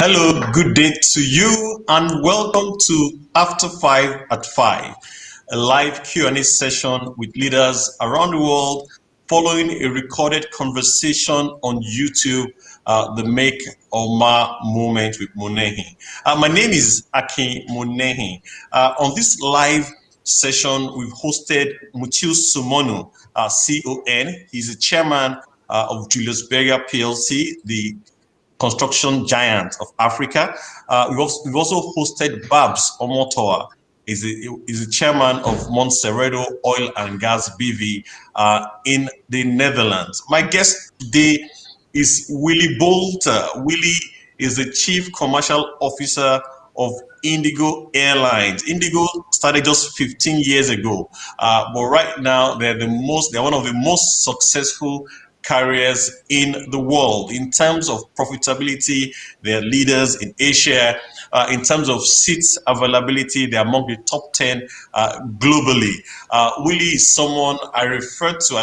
Hello, good day to you, and welcome to After 5 at 5, a live Q&A session with leaders around the world following a recorded conversation on YouTube, the Make or Ma Moment with Monehin. My name is Akin Monehin. On this live session, we've hosted Mutiu Sumonu, CON. He's the chairman of Julius Berger PLC, the construction giant of Africa. We've also hosted Babs Omotoa, is the chairman of Montserrat Oil and Gas BV in the Netherlands. My guest today is Willy Boulter. Willy is the chief commercial officer of IndiGo Airlines. IndiGo started just 15 years ago, but right now they're one of the most successful carriers in the world. In terms of profitability, they're leaders in Asia. In terms of seats availability, they're among the top 10 globally. Willy is someone I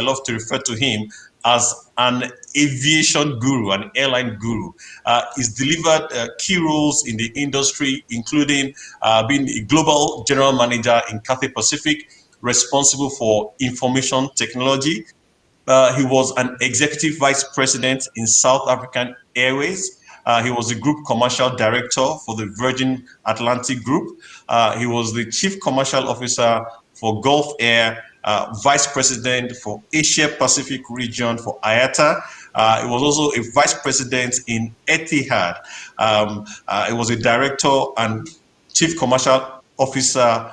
love to refer to him as an aviation guru, an airline guru. He's delivered key roles in the industry, including being a global general manager in Cathay Pacific, responsible for information technology. He was an executive vice president in South African Airways. He was the group commercial director for the Virgin Atlantic Group. He was the chief commercial officer for Gulf Air, vice president for Asia Pacific region for IATA. He was also a vice president in Etihad. He was a director and chief commercial officer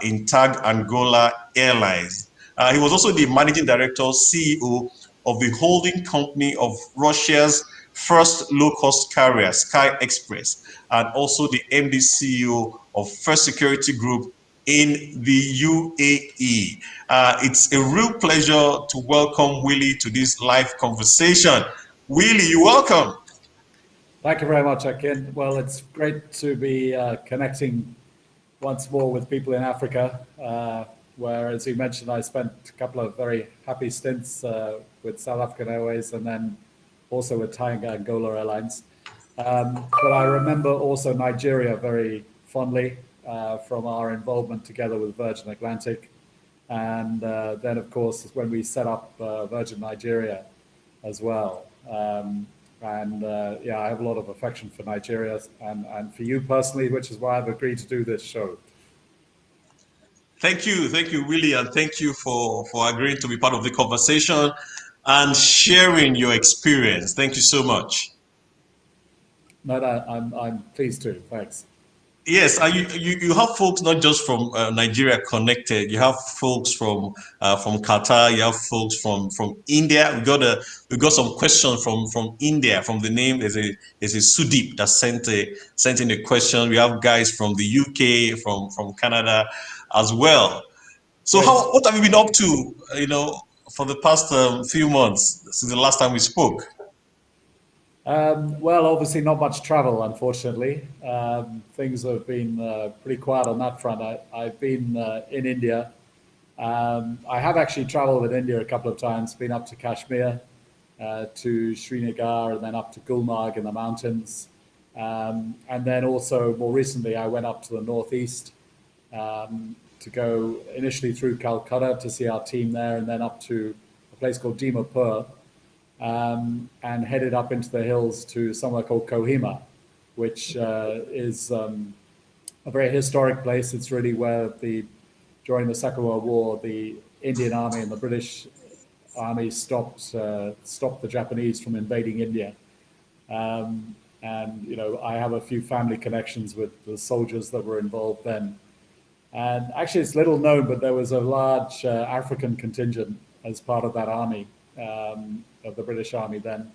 in TAG Angola Airlines. He was also the managing director, CEO of the holding company of Russia's first low-cost carrier, Sky Express, and also the MD CEO of First Security Group in the UAE. It's a real pleasure to welcome Willy to this live conversation. Willy, you're welcome. Thank you very much, Akin. Well, it's great to be connecting once more with people in Africa. Where, as you mentioned, I spent a couple of very happy stints with South African Airways and then also with TAG Angola Airlines. But I remember also Nigeria very fondly from our involvement together with Virgin Atlantic. And then, of course, when we set up Virgin Nigeria as well. Yeah, I have a lot of affection for Nigeria and for you personally, which is why I've agreed to do this show. Thank you, Willy, and thank you for agreeing to be part of the conversation and sharing your experience. Thank you so much. No, I'm pleased to. Thanks. Yes, you have folks not just from Nigeria connected. You have folks from Qatar. You have folks from India. We got some questions from India. From the name, there's a Sudeep that sent in a question. We have guys from the UK, from Canada, as well. So Yes. What have you been up to, for the past few months since the last time we spoke? Well, obviously not much travel, unfortunately. Things have been pretty quiet on that front. I've been in India. I have actually traveled in India a couple of times, been up to Kashmir, to Srinagar, and then up to Gulmarg in the mountains. And then also more recently, I went up to the northeast to go initially through Calcutta to see our team there, and then up to a place called Dimapur, and headed up into the hills to somewhere called Kohima, which is a very historic place. It's really where during the Second World War, the Indian Army and the British Army stopped the Japanese from invading India. And I have a few family connections with the soldiers that were involved then. And actually, it's little known, but there was a large African contingent as part of that army, of the British Army then,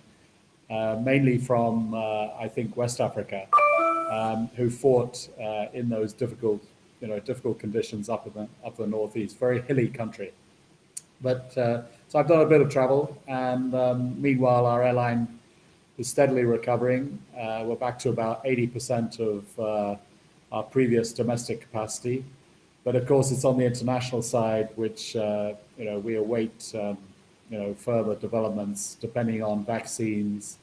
mainly from, I think, West Africa, who fought in those difficult conditions up the northeast, very hilly country. But so I've done a bit of travel, and meanwhile, our airline is steadily recovering. We're back to about 80% of our previous domestic capacity. But of course, it's on the international side, which we await further developments depending on vaccines,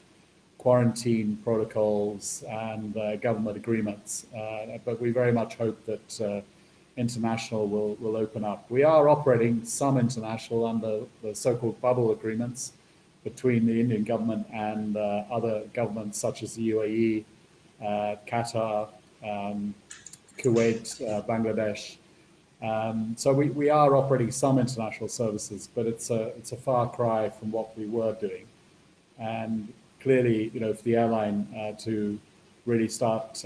quarantine protocols and government agreements. But we very much hope that international will open up. We are operating some international under the so-called bubble agreements between the Indian government and other governments such as the UAE, Qatar, Kuwait, Bangladesh. So we are operating some international services, but it's a far cry from what we were doing. And clearly, for the airline to really start,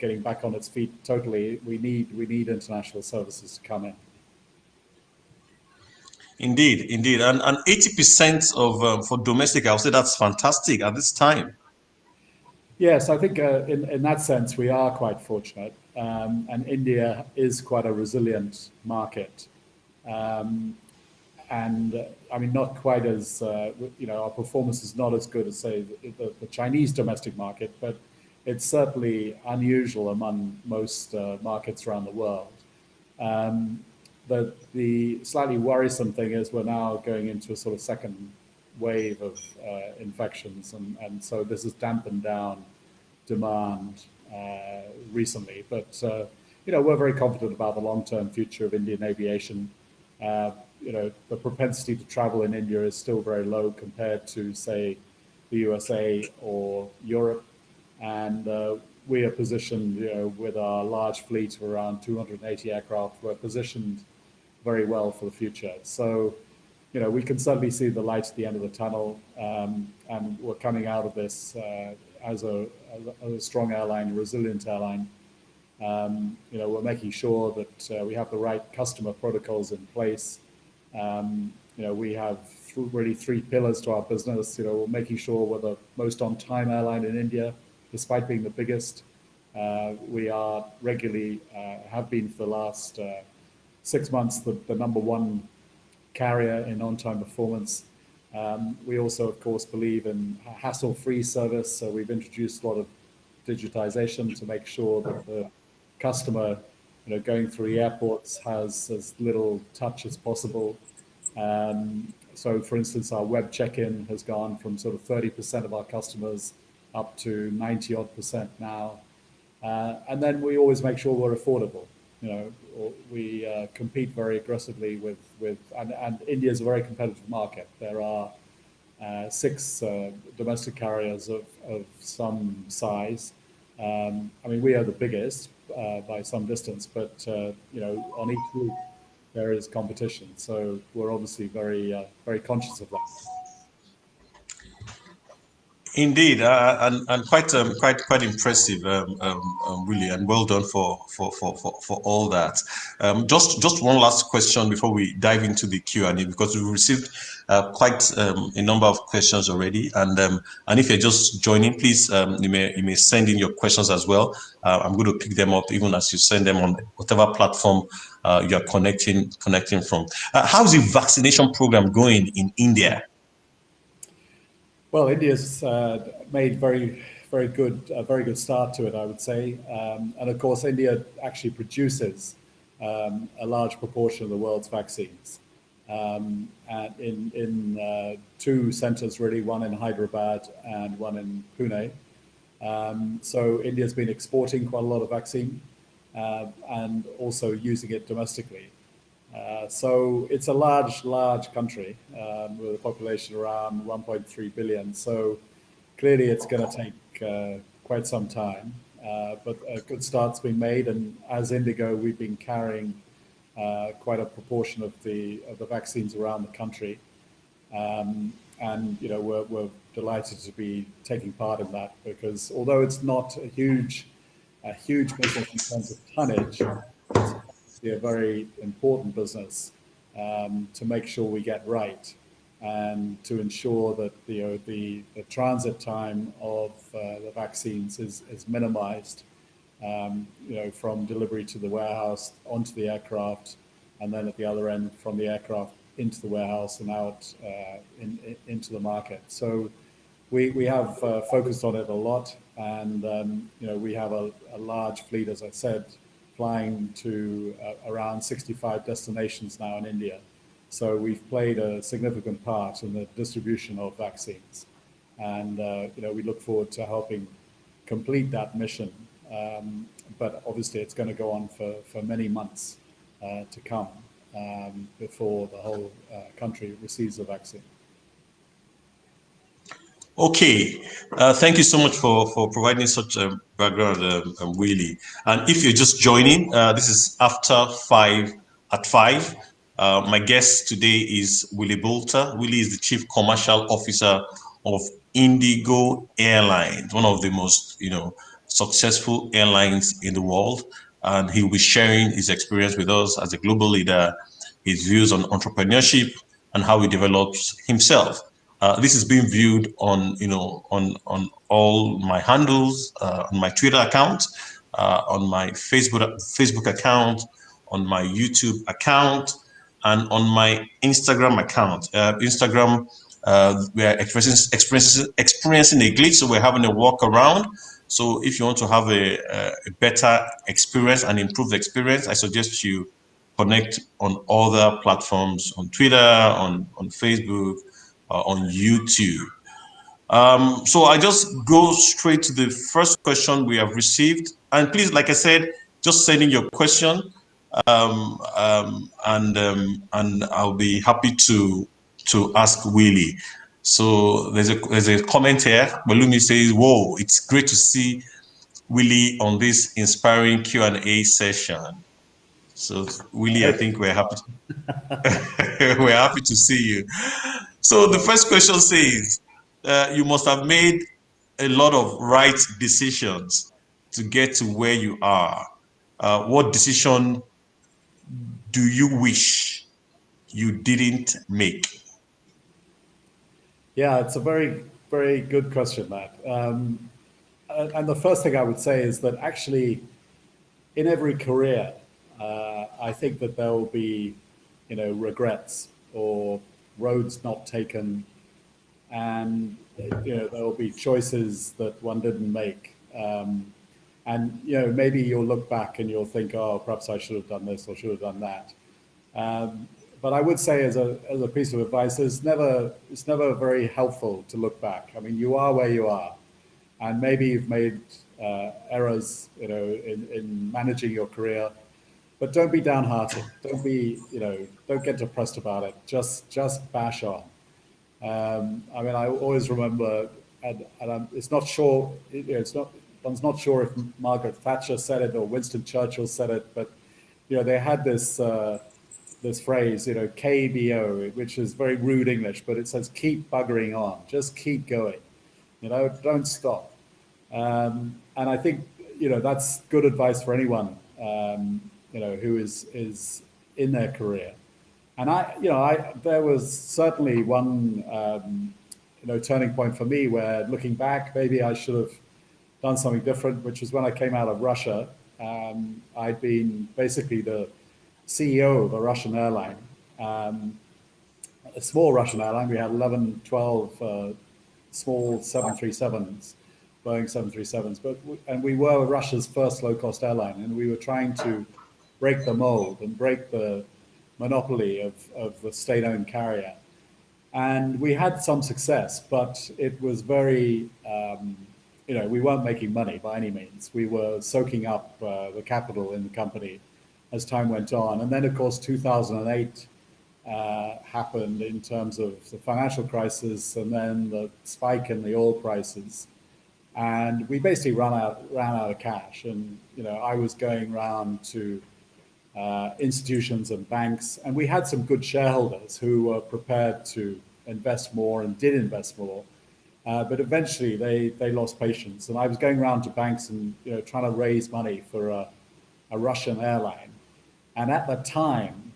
getting back on its feet totally, we need international services to come in. Indeed, and 80% of for domestic, I would say that's fantastic at this time. Yes, I think in that sense we are quite fortunate, and India is quite a resilient market, and I mean not quite as our performance is not as good as say the Chinese domestic market, but it's certainly unusual among most markets around the world. The slightly worrisome thing is we're now going into a sort of second wave of infections, and so this has dampened down demand recently. But we're very confident about the long-term future of Indian aviation. The propensity to travel in India is still very low compared to, say, the USA or Europe, and we are positioned, with our large fleet of around 280 aircraft. We're positioned very well for the future. So, we can certainly see the light at the end of the tunnel, and we're coming out of this as a strong airline, a resilient airline. We're making sure that we have the right customer protocols in place. We have really three pillars to our business. We're making sure we're the most on-time airline in India, despite being the biggest. We are regularly, have been for the last 6 months, the number one carrier in on-time performance. We also, of course, believe in hassle-free service. So we've introduced a lot of digitization to make sure that the customer, going through the airports has as little touch as possible. So, for instance, our web check-in has gone from sort of 30% of our customers up to 90-odd% now. And then we always make sure we're affordable. We compete very aggressively and India is a very competitive market. There are 6 domestic carriers of some size. We are the biggest by some distance, but on each route there is competition. So we're obviously very conscious of that. Indeed, and quite impressive, really, and well done for all that. Just one last question before we dive into the Q&A, because we've received quite a number of questions already, and if you're just joining, please you may send in your questions as well. I'm going to pick them up even as you send them on whatever platform you are connecting from. How's the vaccination program going in India? Well, India's made very good start to it, I would say. And of course, India actually produces a large proportion of the world's vaccines. And in 2 centers, really, one in Hyderabad and one in Pune. So India's been exporting quite a lot of vaccine and also using it domestically. So it's a large country with a population around 1.3 billion. So clearly it's going to take quite some time, but a good start's been made. And as IndiGo, we've been carrying quite a proportion of the vaccines around the country, and we're delighted to be taking part in that, because although it's not a huge business in terms of tonnage, a very important business to make sure we get right and to ensure that the transit time of the vaccines is minimized, from delivery to the warehouse onto the aircraft, and then at the other end from the aircraft into the warehouse and out into the market. So we have focused on it a lot, and we have a large fleet, as I said, flying to around 65 destinations now in India. So we've played a significant part in the distribution of vaccines. And we look forward to helping complete that mission. But obviously, it's going to go on for many months to come before the whole country receives the vaccine. Okay, thank you so much for providing such a background, Willy. And if you're just joining, this is After 5 at 5. My guest today is Willy Boulter. Willy is the Chief Commercial Officer of IndiGo Airlines, one of the most, successful airlines in the world. And he will be sharing his experience with us as a global leader, his views on entrepreneurship, and how he develops himself. This is being viewed on, on all my handles, on my Twitter account, on my Facebook account, on my YouTube account, and on my Instagram account. Instagram, we are experiencing a glitch, so we're having a walk around. So if you want to have a better experience and improved experience, I suggest you connect on other platforms, on Twitter, on Facebook, on YouTube. So I just go straight to the first question we have received. And please, like I said, just send in your question, and I'll be happy to ask Willy. So there's a comment here. Balumi says, "Whoa, it's great to see Willy on this inspiring Q&A session." So Willy, I think we're happy. We're happy to see you. So the first question says, you must have made a lot of right decisions to get to where you are. What decision do you wish you didn't make? Yeah, it's a very, very good question, Matt. And the first thing I would say is that actually, in every career, I think that there will be, regrets or roads not taken, and there will be choices that one didn't make. And maybe you'll look back and you'll think, oh, perhaps I should have done this or should have done that. But I would say, as a piece of advice, it's never very helpful to look back. I mean, you are where you are, and maybe you've made errors, in managing your career. But don't be downhearted. Don't get depressed about it. Just bash on. I mean, I always remember, and it's not sure. One's not sure if Margaret Thatcher said it or Winston Churchill said it, but they had this phrase, KBO, which is very rude English, but it says keep buggering on, just keep going, don't stop. And I think that's good advice for anyone who is in their career. And there was certainly one turning point for me where, looking back, maybe I should have done something different, which was when I came out of Russia. I'd been basically the CEO of a Russian airline, a small Russian airline. We had 11, 12 small 737s, Boeing 737s, and we were Russia's first low-cost airline, and we were trying to break the mold and break the monopoly of the state-owned carrier. And we had some success, but it was very, we weren't making money by any means. We were soaking up the capital in the company as time went on. And then, of course, 2008 happened in terms of the financial crisis, and then the spike in the oil prices. And we basically ran out of cash. And, I was going around to institutions and banks, and we had some good shareholders who were prepared to invest more and did invest more. But eventually they lost patience. And I was going around to banks and, trying to raise money for a Russian airline. And at the time,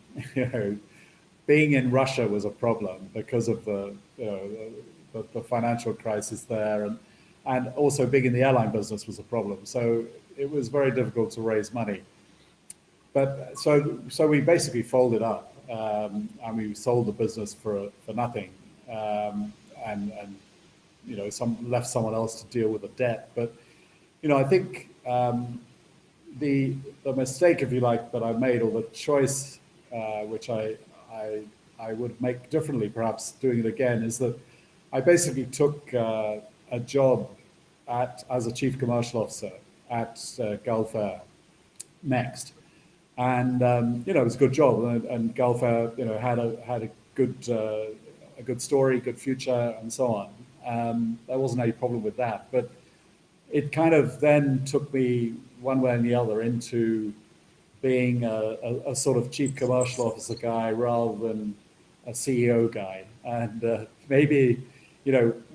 being in Russia was a problem because of the financial crisis there, and also being in the airline business was a problem. So it was very difficult to raise money. But so we basically folded up, and we sold the business for nothing, and left someone else to deal with the debt. But I think the mistake, if you like, that I made, or the choice which I would make differently, perhaps doing it again, is that I basically took a job as a chief commercial officer at Gulf Air next, and it was a good job, and Gulf Air had a good story, good future, and so on. There wasn't any problem with that, but it kind of then took me one way and the other into being a sort of chief commercial officer guy rather than a CEO guy. And maybe,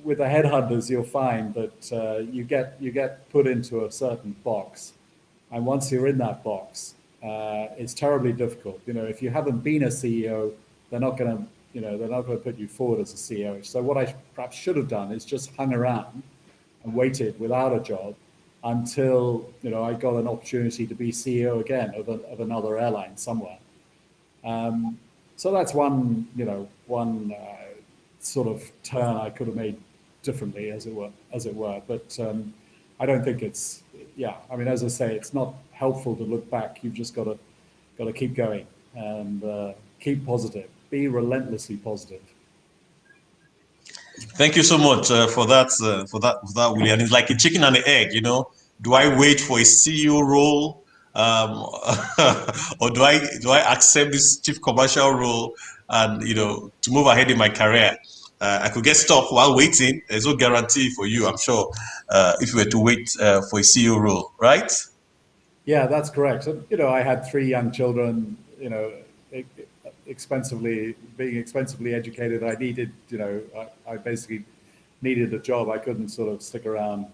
with the headhunters, you'll find that you get put into a certain box, and once you're in that box, it's terribly difficult. If you haven't been a CEO, they're not going to put you forward as a CEO. So what I perhaps should have done is just hung around and waited without a job until I got an opportunity to be CEO again of another airline somewhere. So that's one sort of turn I could have made differently, as it were. But I don't think it's as I say, it's not helpful to look back. You've just got to keep going and keep positive. Be relentlessly positive. Thank you so much for that, Willie. And it's like a chicken and the egg, Do I wait for a CEO role, or do I accept this chief commercial role and to move ahead in my career? I could get stopped while waiting. There's no guarantee for you, I'm sure, if you were to wait for a CEO role, right? Yeah, that's correct. I had 3 young children. Being expensively educated, I needed, I basically needed a job. I couldn't sort of stick around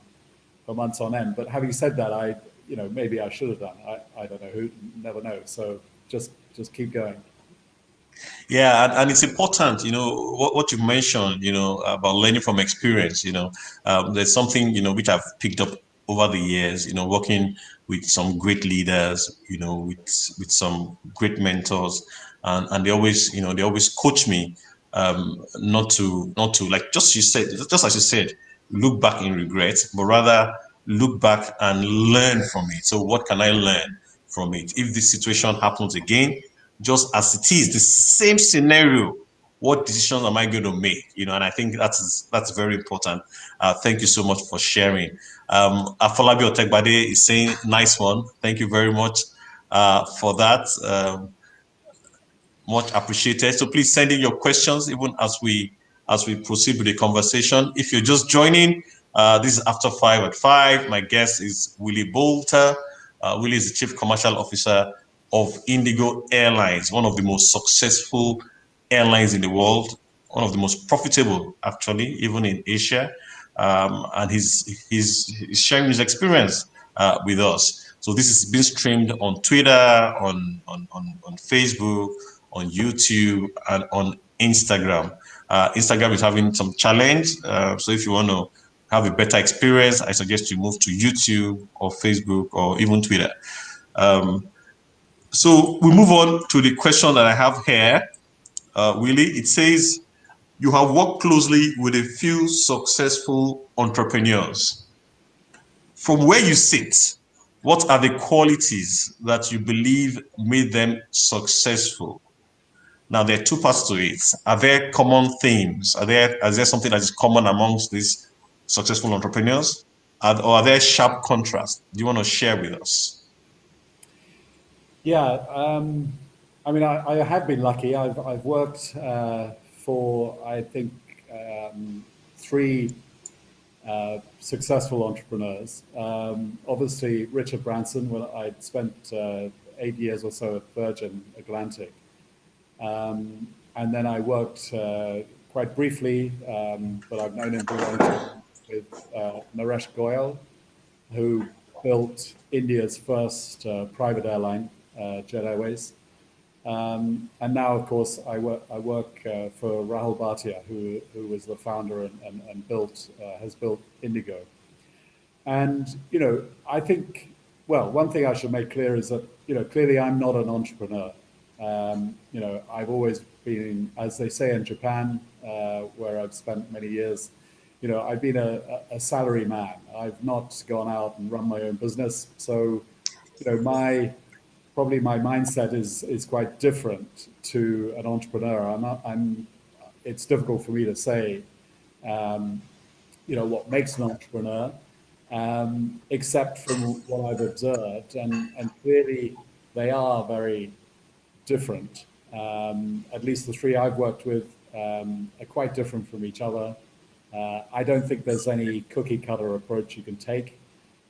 for months on end. But having said that, maybe I should have done. I don't know. Who never know. So just keep going. Yeah, and it's important, what you mentioned, about learning from experience. There's something, which I've picked up over the years, working with some great leaders, with some great mentors, and they always coach me, not to like just as you said, look back in regret, but rather look back and learn from it. So what can I learn from it? If this situation happens again, just as it is, the same scenario, what decisions am I going to make? And I think that's very important. Thank you so much for sharing. Afolabi Otegbade is saying, nice one. Thank you very much for that. Much appreciated. So please send in your questions even as we proceed with the conversation. If you're just joining, this is After 5 at 5. My guest is Willy Boulter. Willy is the Chief Commercial Officer of IndiGo Airlines, one of the most successful airlines in the world, one of the most profitable, actually, even in Asia. And he's sharing his experience with us. So this is being streamed on Twitter, on Facebook, on YouTube, and on Instagram. Instagram is having some challenge. So if you want to have a better experience, I suggest you move to YouTube or Facebook or even Twitter. So we move on to the question that I have here, Willy. It says, you have worked closely with a few successful entrepreneurs. From where you sit, what are the qualities that you believe made them successful? Now, there are 2 parts to it. Are there common themes? Is there something that is common amongst these successful entrepreneurs? Or are there sharp contrasts? Do you want to share with us? Yeah, I have been lucky. I've worked for, I think, 3 successful entrepreneurs. Obviously, Richard Branson, when I'd spent 8 years or so at Virgin Atlantic. And then I worked quite briefly, but I've known him for a long time, with Naresh Goyal, who built India's first private airline, Jet Airways. And now, of course, I work for Rahul Bhatia, who was the founder and has built IndiGo. And, I think, one thing I should make clear is that, clearly I'm not an entrepreneur. I've always been, as they say in Japan, where I've spent many years, I've been a salary man. I've not gone out and run my own business. So, probably my mindset is quite different to an entrepreneur. It's difficult for me to say, what makes an entrepreneur, except from what I've observed, and clearly they are very different. At least the three I've worked with are quite different from each other. I don't think there's any cookie cutter approach you can take.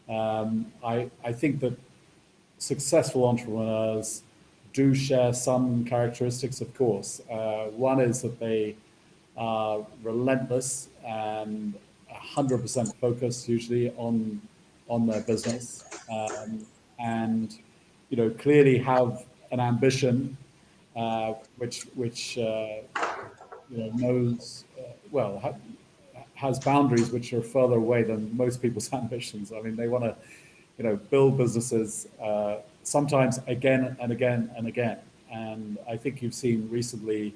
I think that successful entrepreneurs do share some characteristics, of course. One is that they are relentless and 100% focused usually on their business, and clearly have an ambition which knows has boundaries which are further away than most people's ambitions. I mean, they want to build businesses sometimes again and again and again. And I think you've seen recently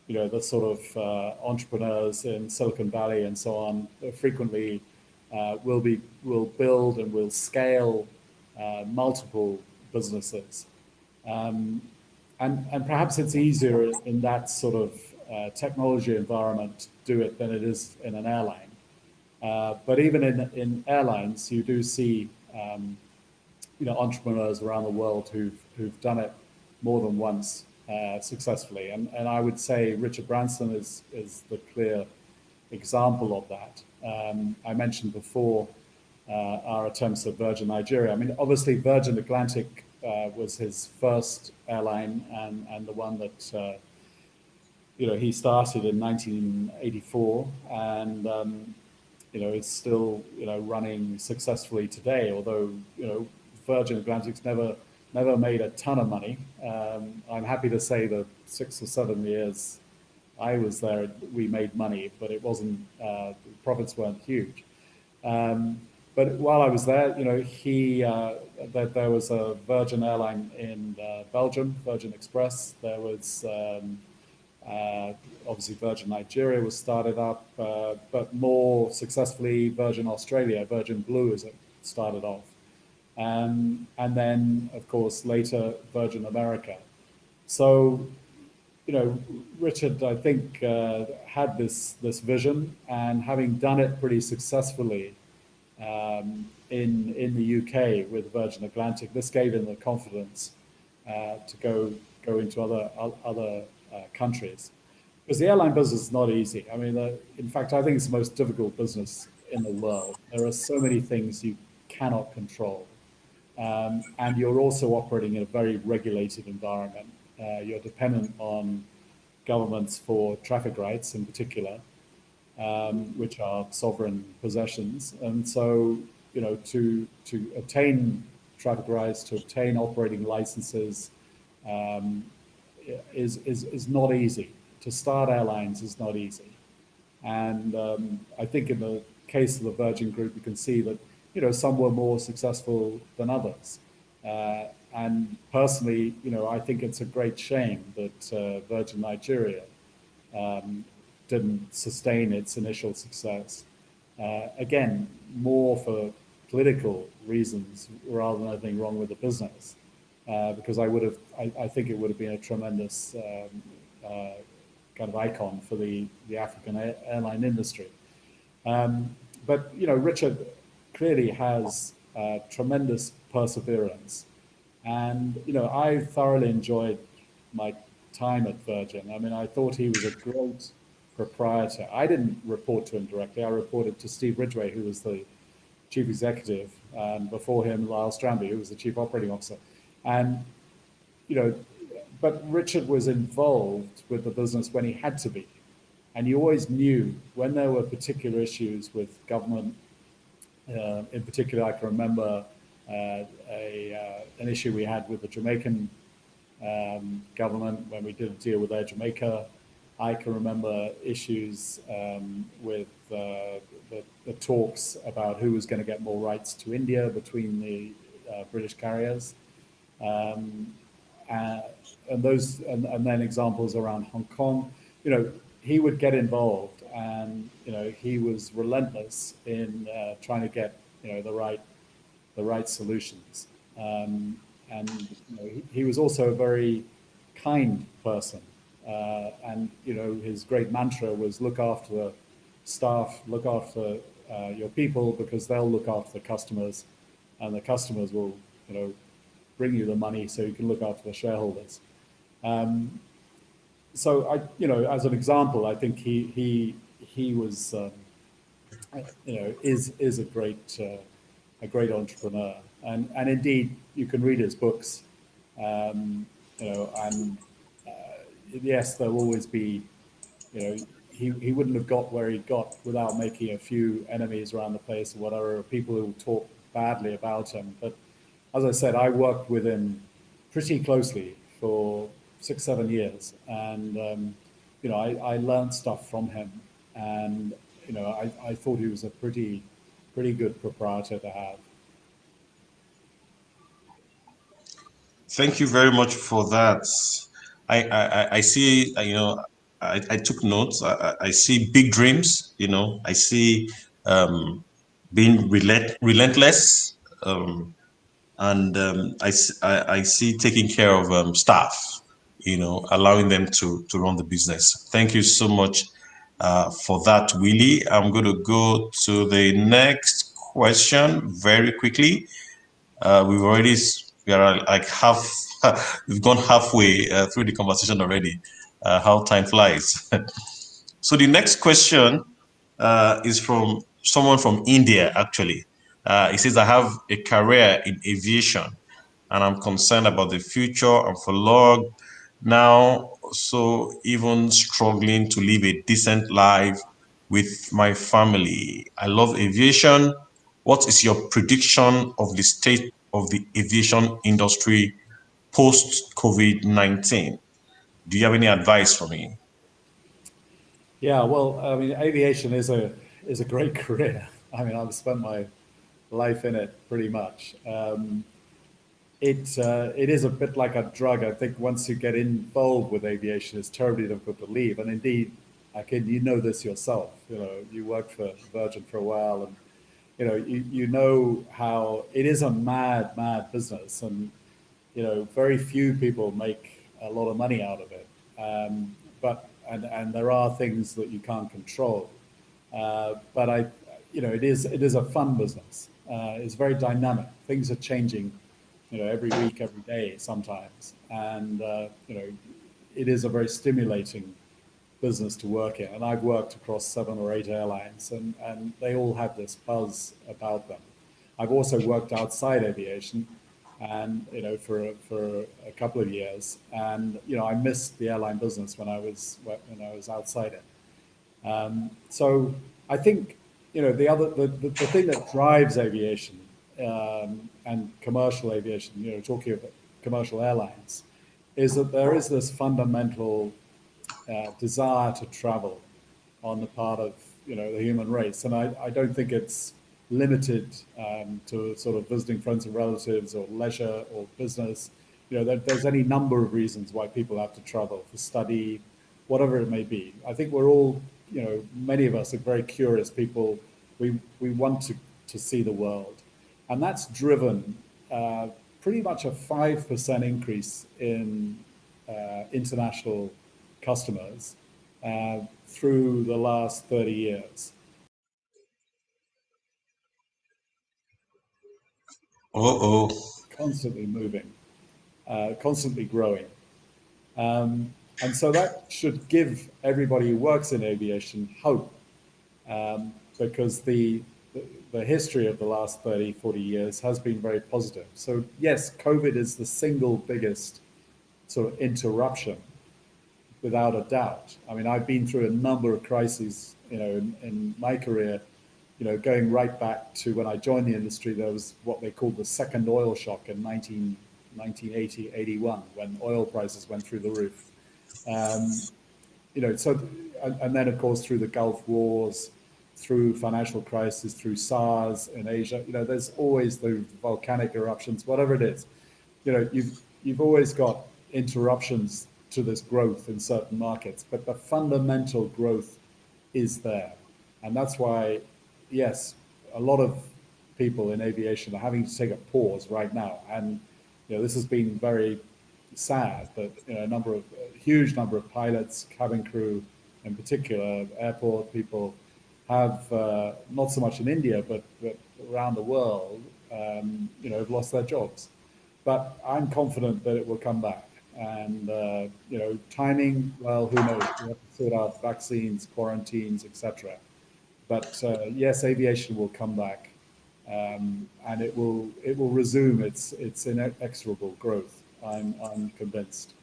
the sort of entrepreneurs in Silicon Valley and so on frequently will build and will scale multiple businesses, and perhaps it's easier in that sort of technology environment to do it than it is in an airline. But even in airlines, you do see entrepreneurs around the world who've done it more than once successfully, and I would say Richard Branson is the clear example of that. I mentioned before our attempts at Virgin Nigeria. I mean, obviously Virgin Atlantic was his first airline, and the one that he started in 1984, and it's still running successfully today. Although Virgin Atlantic's never made a ton of money. I'm happy to say that 6 or 7 years I was there, we made money, but it wasn't, the profits weren't huge. But while I was there, there was a Virgin airline in Belgium, Virgin Express. There was obviously Virgin Nigeria was started up, but more successfully Virgin Australia, Virgin Blue as it started off. And then, of course, later Virgin America. So, Richard, I think, had this vision, and having done it pretty successfully in the UK with Virgin Atlantic, this gave him the confidence to go into other countries. Because the airline business is not easy. I mean, in fact, I think it's the most difficult business in the world. There are so many things you cannot control. And you're also operating in a very regulated environment. You're dependent on governments for traffic rights in particular, which are sovereign possessions. And so, to obtain traffic rights, to obtain operating licenses is not easy. To start airlines is not easy. And I think in the case of the Virgin Group, you can see that some were more successful than others. And personally, I think it's a great shame that Virgin Nigeria didn't sustain its initial success. Again, more for political reasons rather than anything wrong with the business. Because I think it would have been a tremendous kind of icon for the African airline industry. But Richard clearly has tremendous perseverance, and I thoroughly enjoyed my time at Virgin. I mean, I thought he was a great proprietor. I didn't report to him directly. I reported to Steve Ridgway, who was the chief executive, and before him, Lyle Stranby, who was the chief operating officer. And but Richard was involved with the business when he had to be, and you always knew when there were particular issues with government. In particular, I can remember an issue we had with the Jamaican government when we did a deal with Air Jamaica. I can remember issues with the talks about who was going to get more rights to India between the British carriers, and then examples around Hong Kong. He would get involved, and he was relentless in trying to get the right solutions. And he was also a very kind person, and his great mantra was look after staff, look after your people, because they'll look after the customers, and the customers will, bring you the money so you can look after the shareholders. So as an example, I think he was, is a great entrepreneur, and indeed you can read his books, and yes, there'll always be, he wouldn't have got where he got without making a few enemies around the place or whatever, people who talk badly about him. But as I said, I worked with him pretty closely for 6, 7 years, and I learned stuff from him, and I thought he was a pretty good proprietor to have. Thank you very much for that. I see, I took notes. I see big dreams, I see being relentless, and I see taking care of staff, allowing them to run the business. Thank you so much for that, Willy. I'm going to go to the next question very quickly. We are like we've gone halfway through the conversation already. How time flies. So the next question is from someone from India, actually. He says, I have a career in aviation and I'm concerned about the future and for long now, so even struggling to live a decent life with my family. I love aviation. What is your prediction of the state of the aviation industry post COVID-19? Do you have any advice for me? Yeah, well, I mean, aviation is a great career. I mean, I've spent my life in it pretty much. It is a bit like a drug. I think once you get involved with aviation, it's terribly difficult to leave. And indeed, Akin, you know this yourself. You worked for Virgin for a while, and you know how it is a mad business, and very few people make a lot of money out of it. But there are things that you can't control. But it is a fun business. It's very dynamic. Things are changing, every week, every day, sometimes, and it is a very stimulating business to work in. And I've worked across 7 or 8 airlines, and they all have this buzz about them. I've also worked outside aviation, and for a couple of years, and I missed the airline business when I was outside it. So I think the thing that drives aviation, and commercial aviation, talking about commercial airlines, is that there is this fundamental desire to travel on the part of the human race, and I don't think it's limited to sort of visiting friends and relatives or leisure or business. There's any number of reasons why people have to travel for study, whatever it may be. I think we're all, many of us are very curious people. We want to see the world, and that's driven pretty much a 5% increase in international customers through the last 30 years. Uh-oh. Constantly moving, constantly growing. And so that should give everybody who works in aviation hope, because the history of the last 30, 40 years has been very positive. So yes, COVID is the single biggest sort of interruption, without a doubt. I mean, I've been through a number of crises, in my career, going right back to when I joined the industry. There was what they called the second oil shock in 1980, 81, when oil prices went through the roof. So, and then of course through the Gulf Wars, through financial crisis, through SARS in Asia, there's always the volcanic eruptions, whatever it is. You've always got interruptions to this growth in certain markets, but the fundamental growth is there. And that's why, yes, a lot of people in aviation are having to take a pause right now. And this has been very sad, but a huge number of pilots, cabin crew in particular, airport people, have, not so much in India, but around the world, have lost their jobs. But I'm confident that it will come back. And, timing, well, who knows? We have to sort out vaccines, quarantines, etc. But yes, aviation will come back, and it will resume its inexorable growth. I'm convinced,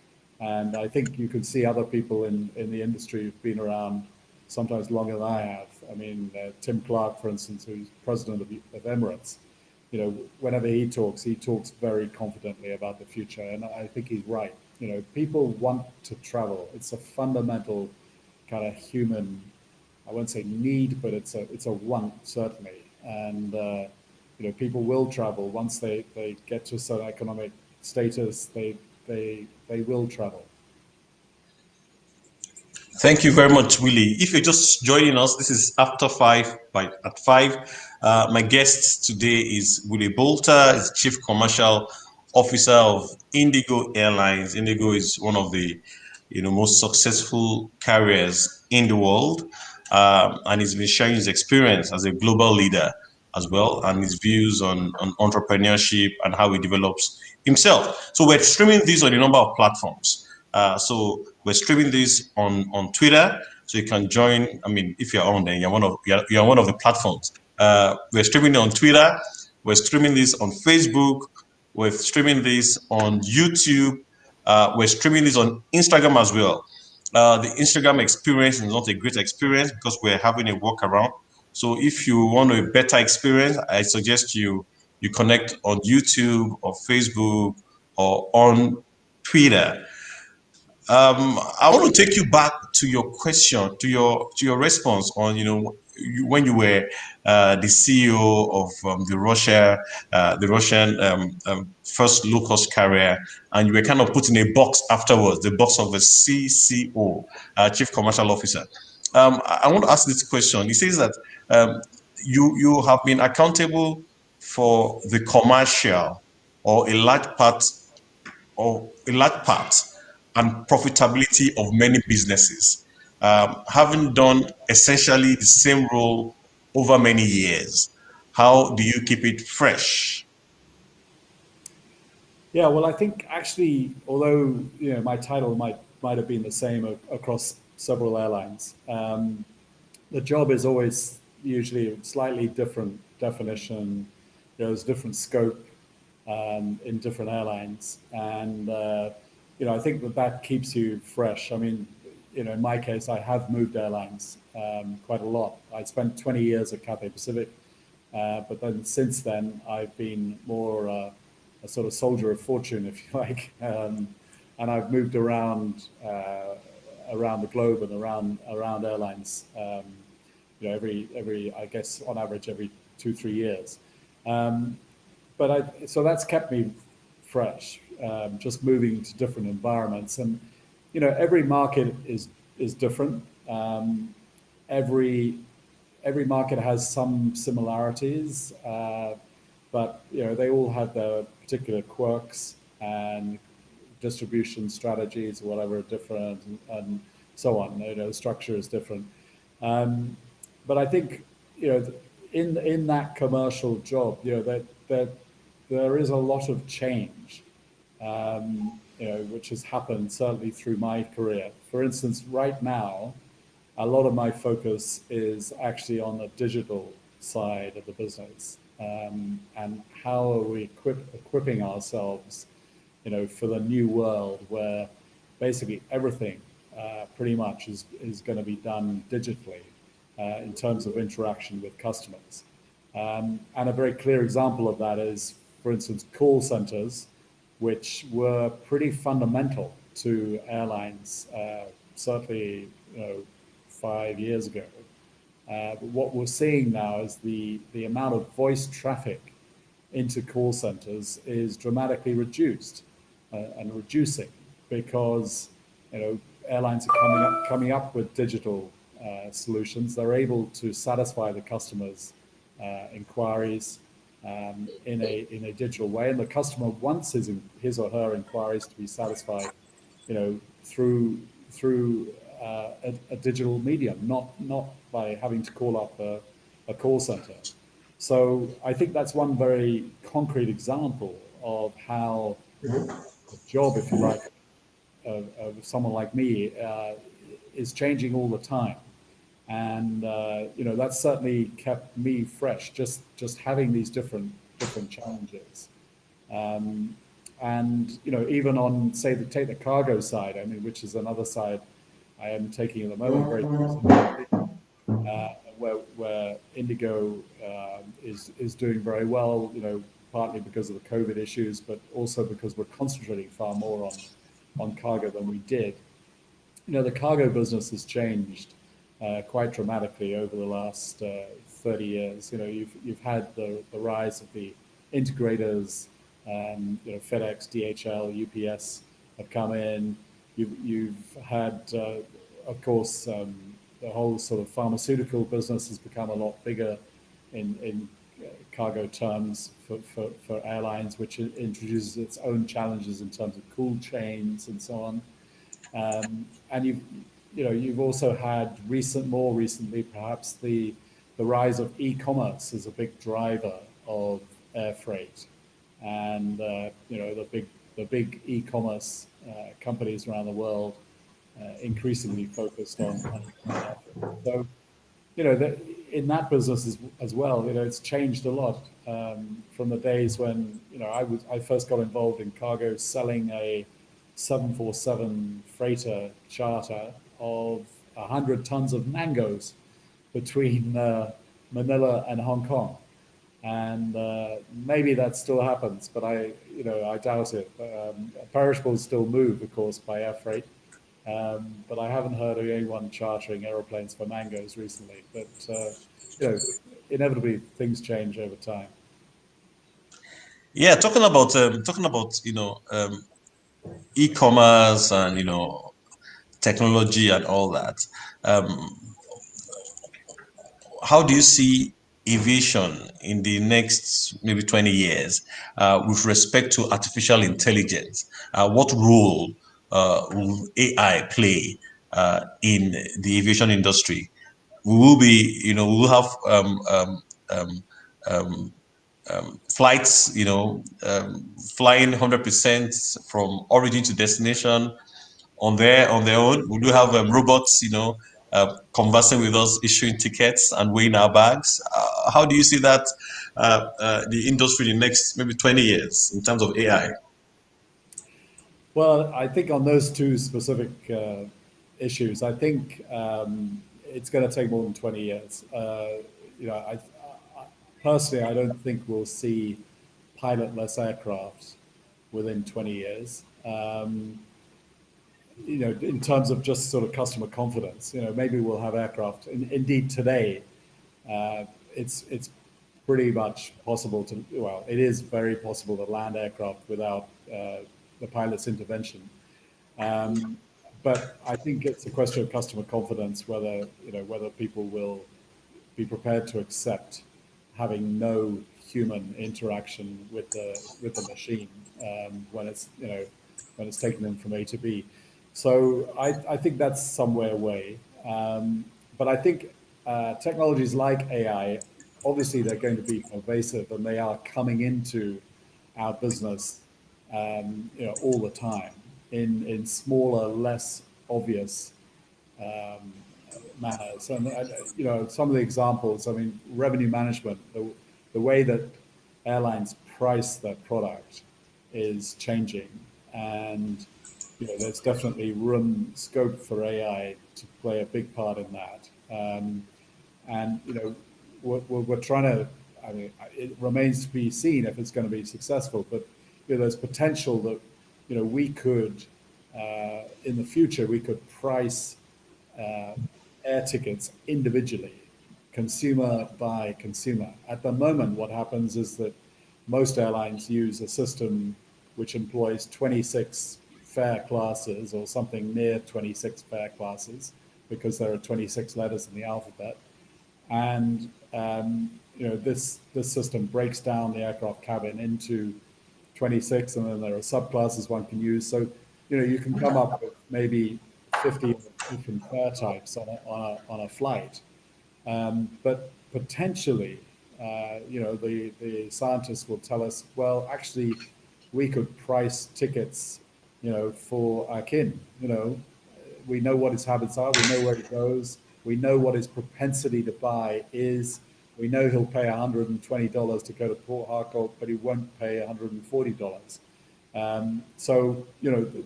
and I think you can see other people in the industry who've been around sometimes longer than I have. I mean, Tim Clark, for instance, who's president of Emirates. Whenever he talks very confidently about the future, and I think he's right. People want to travel. It's a fundamental kind of human, I won't say need, but it's a want, certainly. And people will travel once they get to a certain economic status. They will travel. Thank you very much, Willy. If you're just joining us, this is After Five at 5. My guest today is Willy Boulter, is Chief Commercial Officer of IndiGo Airlines. IndiGo is one of the most successful carriers in the world, and he's been sharing his experience as a global leader as well, and his views on entrepreneurship and how he develops himself. So we're streaming this on a number of platforms. So we're streaming this on Twitter, so you can join. I mean, if you're on there, you're one of the platforms. We're streaming it on Twitter. We're streaming this on Facebook. We're streaming this on YouTube. We're streaming this on Instagram as well. The Instagram experience is not a great experience because we're having a workaround. So if you want a better experience, I suggest you connect on YouTube or Facebook or on Twitter. I want to take you back to your question, to your response on when you were the CEO of the Russian first low-cost carrier, and you were kind of put in a box afterwards, the box of a CCO, Chief Commercial Officer. I want to ask this question. He says that you have been accountable for the commercial or a large part and profitability of many businesses, having done essentially the same role over many years. How do you keep it fresh? Yeah, well, I think actually, although my title might have been the same across several airlines, the job is always usually a slightly different definition. There's different scope in different airlines, and I think that keeps you fresh. I mean, in my case, I have moved airlines quite a lot. I spent 20 years at Cathay Pacific, but then since then I've been more a sort of soldier of fortune, if you like, and I've moved around the globe and around airlines. Every I guess on average every 2-3 years. So that's kept me fresh. Just moving to different environments, and every market is different. Every market has some similarities, but they all have their particular quirks and distribution strategies, or whatever, are different, and so on. The structure is different, but I think in that commercial job, that there is a lot of change. Which has happened certainly through my career. For instance, right now, a lot of my focus is actually on the digital side of the business, and how are we equipping ourselves, for the new world where basically everything pretty much is going to be done digitally in terms of interaction with customers. And a very clear example of that is, for instance, call centers, which were pretty fundamental to airlines, certainly 5 years ago. But what we're seeing now is the amount of voice traffic into call centers is dramatically reduced and reducing, because airlines are coming up with digital solutions. They're able to satisfy the customers' inquiries in a digital way, and the customer wants his or her inquiries to be satisfied, through a digital medium, not by having to call up a call center. So I think that's one very concrete example of how the job, if you like, of someone like me is changing all the time. And that's certainly kept me fresh. Just having these different challenges, and even on, say, take the cargo side. I mean, which is another side I am taking at the moment very seriously, where IndiGo is doing very well. Partly because of the COVID issues, but also because we're concentrating far more on cargo than we did. The cargo business has changed quite dramatically over the last 30 years. You've had the rise of the integrators, FedEx, DHL, UPS have come in. You've had, of course, the whole sort of pharmaceutical business has become a lot bigger in cargo terms for airlines, which introduces its own challenges in terms of cold chains and so on. And you've also had more recently, perhaps the rise of e-commerce as a big driver of air freight, and the big e-commerce companies around the world increasingly focused on air freight. So in that business as well, it's changed a lot from the days when I first got involved in cargo, selling a 747 freighter charter of 100 tons of mangoes between Manila and Hong Kong, and maybe that still happens, but I doubt it. Perishables still move, of course, by air freight, but I haven't heard of anyone chartering aeroplanes for mangoes recently. But inevitably things change over time. Yeah, talking about e-commerce and technology and all that. How do you see aviation in the next maybe 20 years with respect to artificial intelligence? What role will AI play in the aviation industry? We will have flights, flying 100% from origin to destination on their own. We do have robots, conversing with us, issuing tickets and weighing our bags. How do you see that the industry in the next maybe 20 years in terms of AI? Well, I think on those two specific issues, I think it's going to take more than 20 years. Personally, I don't think we'll see pilotless aircraft within 20 years. In terms of just sort of customer confidence, maybe we'll have aircraft. Indeed, today, it's pretty much possible it is very possible to land aircraft without the pilot's intervention. But I think it's a question of customer confidence, whether people will be prepared to accept having no human interaction with the machine when it's taking them from A to B. So I think that's somewhere away. But I think technologies like AI, obviously they're going to be pervasive, and they are coming into our business all the time in smaller, less obvious manners. And some of the examples, revenue management, the way that airlines price their product is changing, and there's definitely scope for AI to play a big part in that. And we're trying to. It remains to be seen if it's going to be successful. But there's potential that we could in the future we could price air tickets individually, consumer by consumer. At the moment, what happens is that most airlines use a system which employs 26 fare classes or something near 26 fare classes, because there are 26 letters in the alphabet. And this system breaks down the aircraft cabin into 26, and then there are subclasses one can use. So you can come up with maybe 50 different fare types on a flight, But potentially, the scientists will tell us, well, actually, we could price tickets, for Akin. We know what his habits are. We know where he goes. We know what his propensity to buy is. We know he'll pay $120 to go to Port Harcourt, but he won't pay $140. So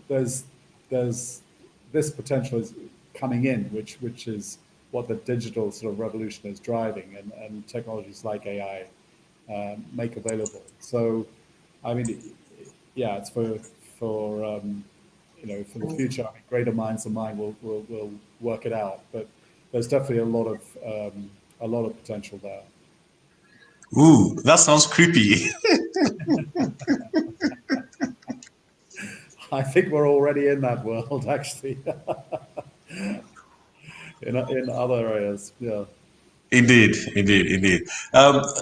there's this potential is coming in, which is what the digital sort of revolution is driving, and technologies like AI make available. So, I mean, yeah, it's for for the future. I mean, greater minds than mine will work it out, but there's definitely a lot of potential there. Ooh, that sounds creepy. I think we're already in that world, actually, in other areas. Yeah. Indeed, indeed, indeed.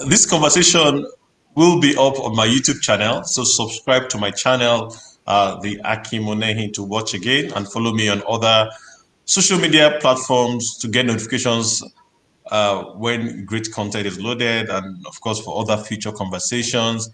This conversation will be up on my YouTube channel, so subscribe to my channel, the Akin Monehin, to watch again, and follow me on other social media platforms to get notifications when great content is loaded, and of course for other future conversations.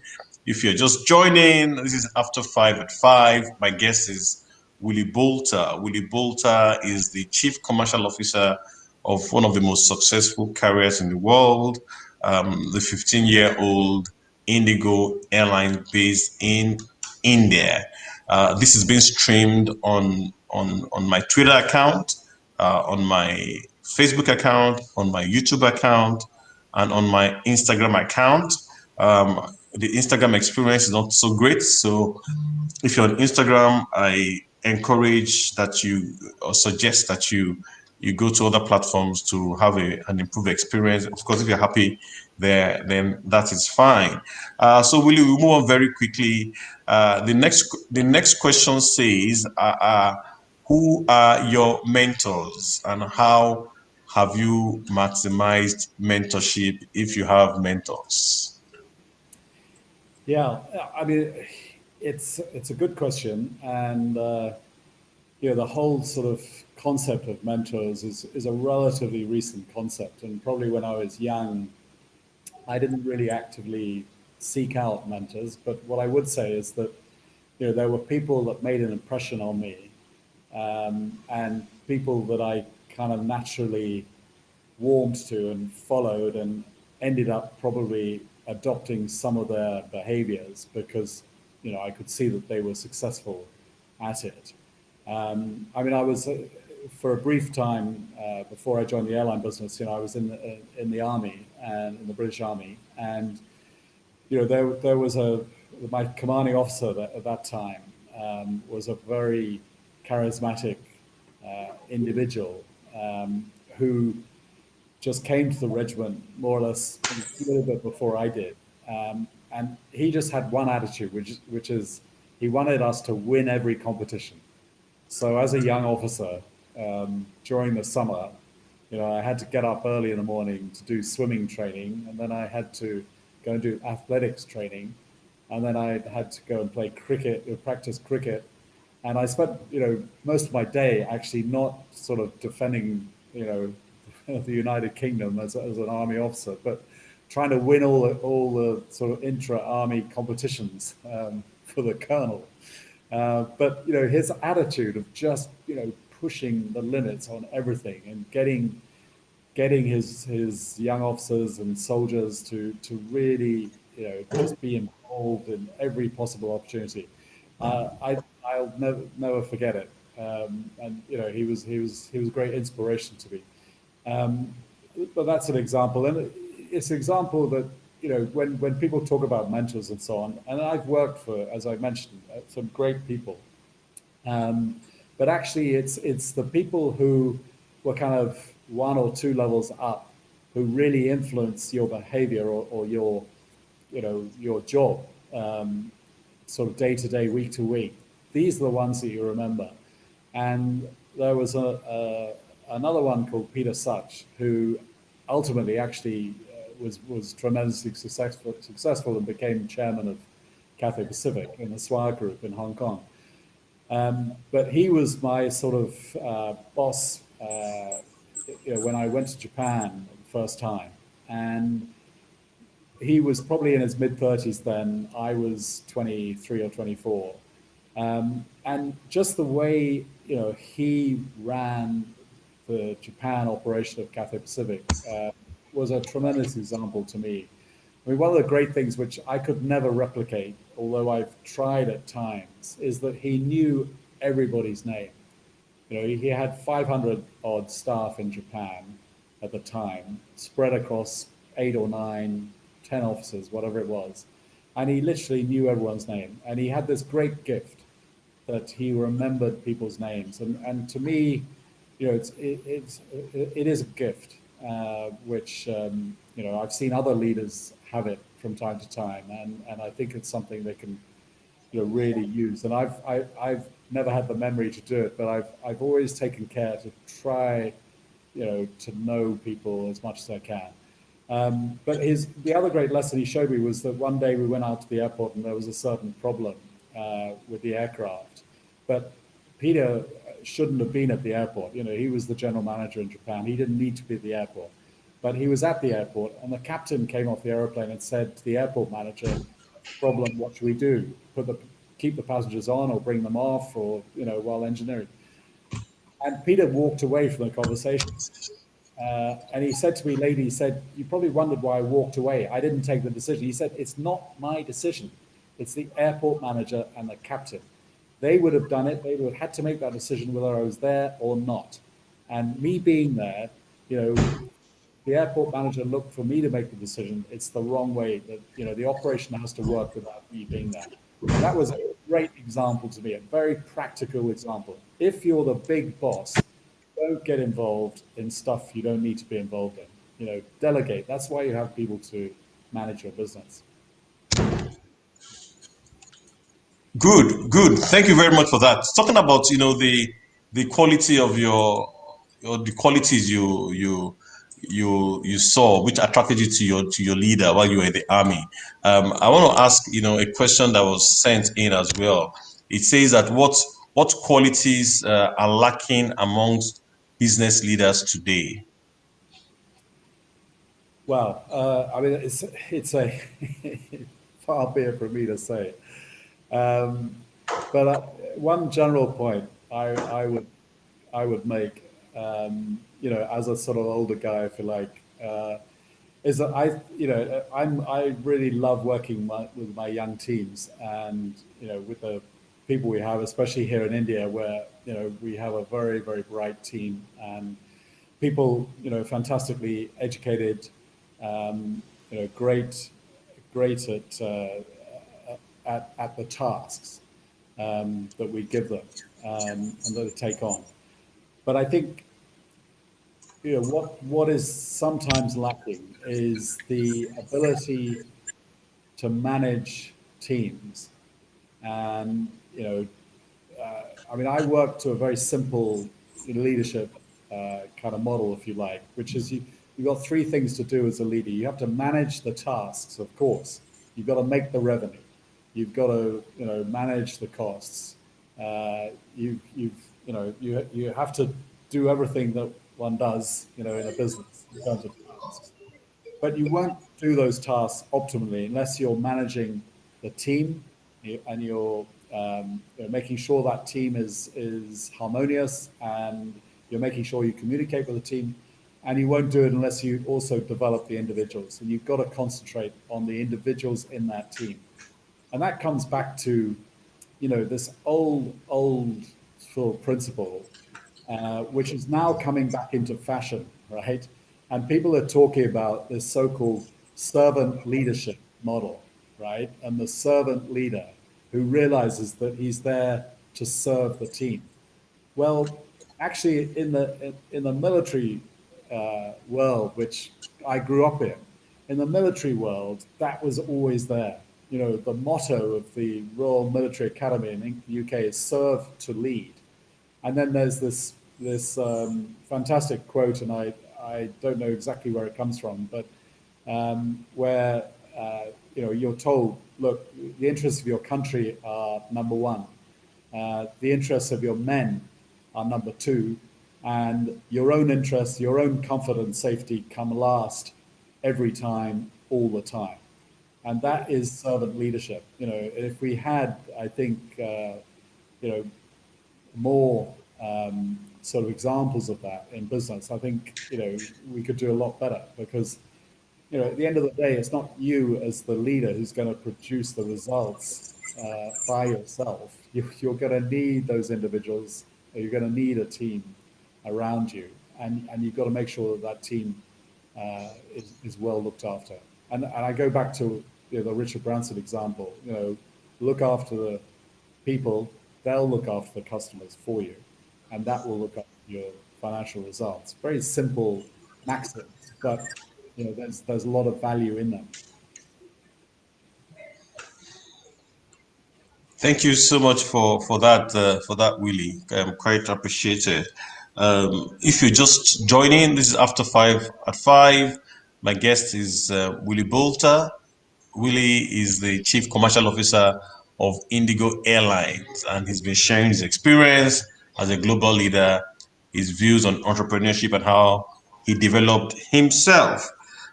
If you're just joining, this is After 5 at 5. My guest is Willy Boulter. Willy Boulter is the Chief Commercial Officer of one of the most successful carriers in the world, the 15-year-old IndiGo airline based in India. This is being streamed on my Twitter account, on my Facebook account, on my YouTube account, and on my Instagram account. The Instagram experience is not so great, so if you're on Instagram, I encourage that you, or suggest that you go to other platforms to have an improved experience. Of course, if you're happy there, then that is fine. So Willy, we move on very quickly. The next question says, who are your mentors, and how have you maximized mentorship if you have mentors? Yeah, I mean, it's a good question, and the whole sort of concept of mentors is a relatively recent concept, and probably when I was young, I didn't really actively seek out mentors. But what I would say is that there were people that made an impression on me, and people that I kind of naturally warmed to and followed, and ended up probably adopting some of their behaviors because I could see that they were successful at it. I mean, I was for a brief time before I joined the airline business. I was in the army, and in the British Army, and there was my commanding officer at that time was a very charismatic individual who just came to the regiment more or less a little bit before I did. And he just had one attitude, which is he wanted us to win every competition. So as a young officer, during the summer, I had to get up early in the morning to do swimming training, and then I had to go and do athletics training, and then I had to go and play cricket, practice cricket. And I spent, most of my day actually not sort of defending, the United Kingdom as an army officer, but trying to win all the sort of intra-army competitions for the colonel. But his attitude of just pushing the limits on everything, and getting his young officers and soldiers to really just be involved in every possible opportunity. I'll never forget it. And he was a great inspiration to me. But that's an example, and it's an example that when people talk about mentors and so on, and I've worked for, as I mentioned, some great people, but actually it's the people who were kind of one or two levels up who really influence your behavior or your job, sort of day to day, week to week. These are the ones that you remember. And there was another one called Peter Such, who ultimately actually was tremendously successful and became chairman of Cathay Pacific in the Swire Group in Hong Kong. But he was my sort of boss when I went to Japan first time. And he was probably in his mid-30s then. I was 23 or 24. And just the way, he ran the Japan operation of Cathay Pacific was a tremendous example to me. I mean, one of the great things which I could never replicate, although I've tried at times, is that he knew everybody's name. He had 500 odd staff in Japan at the time, spread across 8 or 9, 10 offices, whatever it was. And he literally knew everyone's name. And he had this great gift that he remembered people's names. And to me, it is a gift, which, I've seen other leaders have it from time to time. And I think it's something they can, really use. And I've never had the memory to do it, but I've always taken care to try, to know people as much as I can. But the other great lesson he showed me was that one day we went out to the airport and there was a certain problem with the aircraft. But Peter shouldn't have been at the airport. He was the general manager in Japan. He didn't need to be at the airport. But he was at the airport, and the captain came off the airplane and said to the airport manager, "Problem, what should we do? Keep the passengers on or bring them off, or, while engineering?" And Peter walked away from the conversation. And he said to me later, he said, "You probably wondered why I walked away. I didn't take the decision." He said, "It's not my decision. It's the airport manager and the captain. They would have done it. They would have had to make that decision whether I was there or not. And me being there, the airport manager looked for me to make the decision. It's the wrong way that, the operation has to work without me being there." And that was a great example to me, a very practical example. If you're the big boss, don't get involved in stuff you don't need to be involved in. Delegate. That's why you have people to manage your business. Good. Thank you very much for that. Talking about, the quality of the qualities you saw, which attracted you to your leader while you were in the army. I want to ask, a question that was sent in as well. It says that what qualities are lacking amongst business leaders today? Well, it's a far be it from me to say. But one general point I would make, as a sort of older guy, if you like, is that I really love working with my young teams, and with the people we have, especially here in India, where we have a very, very bright team and people fantastically educated, great at the tasks that we give them, and that they take on. But I think what is sometimes lacking is the ability to manage teams. And I work to a very simple leadership kind of model, if you like, which is you've got 3 things to do as a leader. You have to manage the tasks, of course. You've got to make the revenue. You've got to manage the costs. You have to do everything that one does in a business in terms of tasks. But you won't do those tasks optimally unless you're managing the team and you're making sure that team is harmonious, and you're making sure you communicate with the team. And you won't do it unless you also develop the individuals. And you've got to concentrate on the individuals in that team. And that comes back to, this old sort of principle, which is now coming back into fashion, right? And people are talking about this so-called servant leadership model, right? And the servant leader who realizes that he's there to serve the team. Well, actually, in the military world, which I grew up in the military world, that was always there. The motto of the Royal Military Academy in the UK is "serve to lead." And then there's this fantastic quote, and I don't know exactly where it comes from, but where you're told, look, the interests of your country are number 1, the interests of your men are number 2, and your own interests, your own comfort and safety come last every time, all the time. And that is servant leadership. If we had, I think, more sort of examples of that in business, I think, we could do a lot better, because, at the end of the day, it's not you as the leader who's going to produce the results by yourself. You're going to need those individuals. You're going to need a team around you, and you've got to make sure that that team is well looked after. And I go back to the Richard Branson example. Look after the people; they'll look after the customers for you, and that will look after your financial results. Very simple maxims, but there's a lot of value in them. Thank you so much for that, Willie. Quite appreciated. If you're just joining, this is After Five at Five. My guest is Willy Boulter. Willie is the Chief Commercial Officer of IndiGo Airlines, and he's been sharing his experience as a global leader, his views on entrepreneurship, and how he developed himself.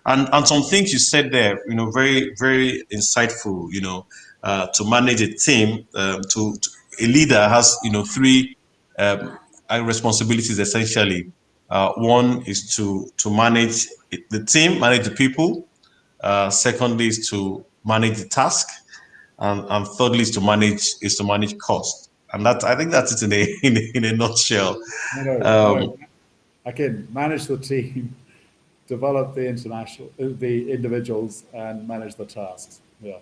And some things you said there, very, very insightful. To manage a team, to a leader has, three um, responsibilities essentially. One is to manage the team, manage the people. Secondly is to manage the task, and thirdly is to manage cost. And that, I think that's it in a nutshell. No, no, Um, no. I can manage the team, develop the individuals, and manage the tasks. Yeah.